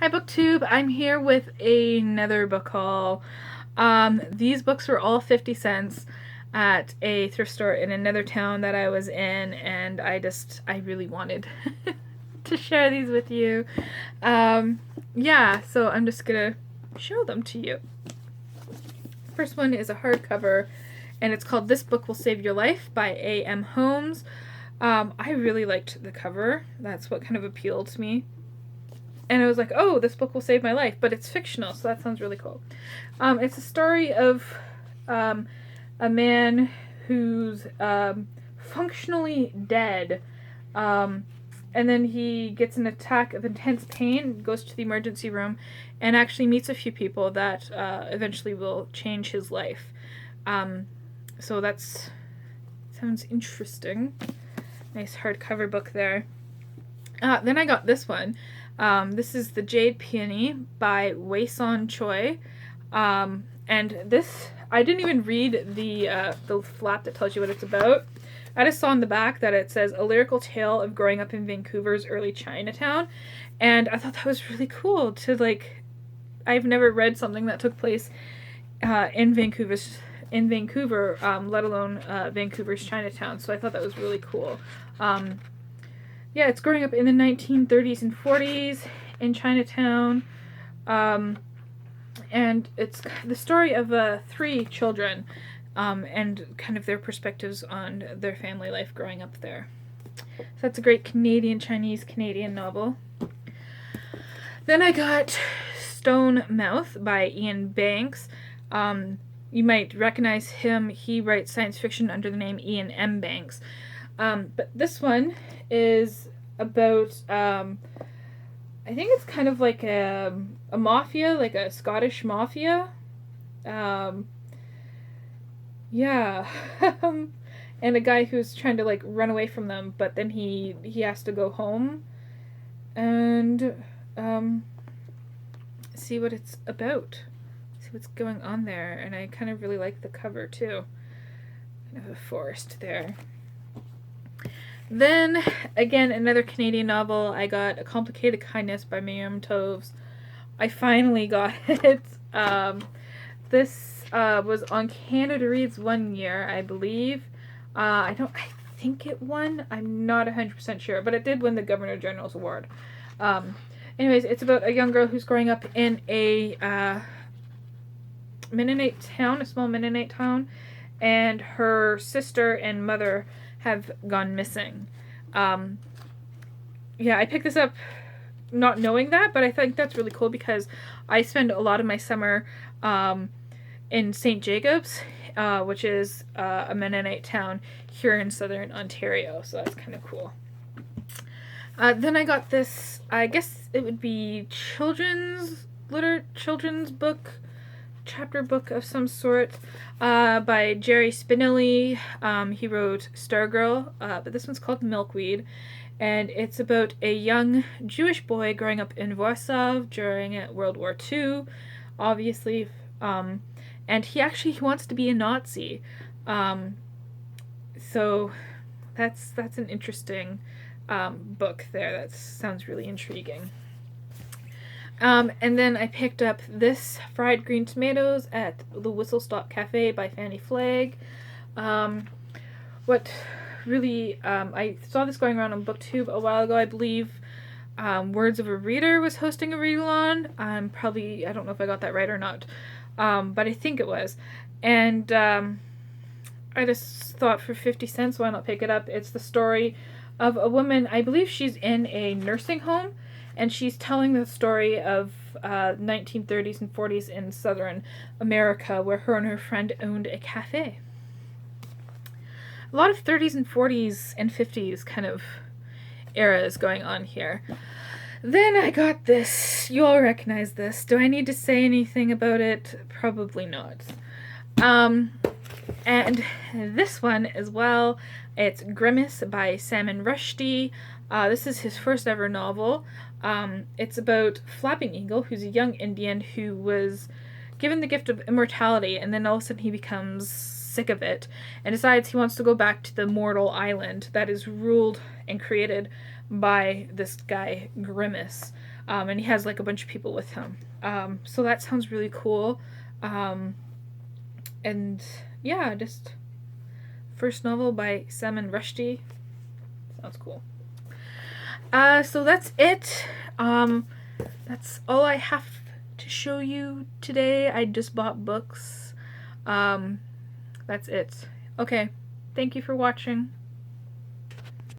Hi BookTube, I'm here with another book haul. These books were all 50 cents at a thrift store in another town that I was in, and I really wanted to share these with you. Yeah, so I'm just gonna show them to you. First one is a hardcover, and it's called This Book Will Save Your Life by A.M. Holmes. I really liked the cover. That's what kind of appealed to me. And I was like, oh, this book will save my life, but it's fictional, so that sounds really cool. It's a story of a man who's functionally dead, and then he gets an attack of intense pain, goes to the emergency room, and actually meets a few people that eventually will change his life. So that sounds interesting. Nice hardcover book there. Then I got this one. This is the Jade Peony by Wei-Son Choi. And this, I didn't even read the flap that tells you what it's about. I just saw on the back that it says, a lyrical tale of growing up in Vancouver's early Chinatown. And I thought that was really cool to, like, I've never read something that took place in Vancouver, let alone Vancouver's Chinatown. So I thought that was really cool. Yeah, it's growing up in the 1930s and 40s in Chinatown. And it's the story of 3 children and kind of their perspectives on their family life growing up there. So that's a great Chinese-Canadian novel. Then I got Stone Mouth by Ian Banks. You might recognize him. He writes science fiction under the name Ian M. Banks. But this one is about, I think it's kind of like a mafia, like a Scottish mafia. Yeah. And a guy who's trying to, like, run away from them, but then he has to go home and see what it's about. See what's going on there. And I kind of really like the cover, too. Kind of a forest there. Then, again, another Canadian novel. I got A Complicated Kindness by Miriam Toews. I finally got it. This was on Canada Reads one year, I believe. I think it won. I'm not 100% sure, but it did win the Governor General's Award. Anyways, it's about a young girl who's growing up in a Mennonite town, a small Mennonite town, and her sister and mother have gone missing. Yeah, I picked this up not knowing that, but I think that's really cool because I spend a lot of my summer in St. Jacobs, which is a Mennonite town here in southern Ontario, so that's kind of cool. Then I got this, I guess it would be children's book, chapter book of some sort, by Jerry Spinelli. He wrote Stargirl, but this one's called Milkweed, and it's about a young Jewish boy growing up in Warsaw during World War II, obviously, and he wants to be a Nazi. So that's an interesting book there. That sounds really intriguing. And then I picked up this Fried Green Tomatoes at the Whistle Stop Cafe by Fanny Flagg. What really, I saw this going around on BookTube a while ago, I believe. Words of a Reader was hosting a read-along. I don't know if I got that right or not, but I think it was. And I just thought for 50 cents, why not pick it up? It's the story of a woman, I believe she's in a nursing home, and she's telling the story of 1930s and 40s in southern America, where her and her friend owned a cafe. A lot of 30s and 40s and 50s kind of eras going on here. Then I got this. You all recognize this. Do I need to say anything about it? Probably not. And this one as well. It's Grimace by Salman Rushdie. This is his first ever novel. It's about Flapping Eagle, who's a young Indian who was given the gift of immortality, and then all of a sudden he becomes sick of it and decides he wants to go back to the mortal island that is ruled and created by this guy Grimace. and he has like a bunch of people with him. So that sounds really cool. And yeah, just first novel by Salman Rushdie. Sounds cool. So that's it. That's all I have to show you today. I just bought books. That's it. Okay. Thank you for watching.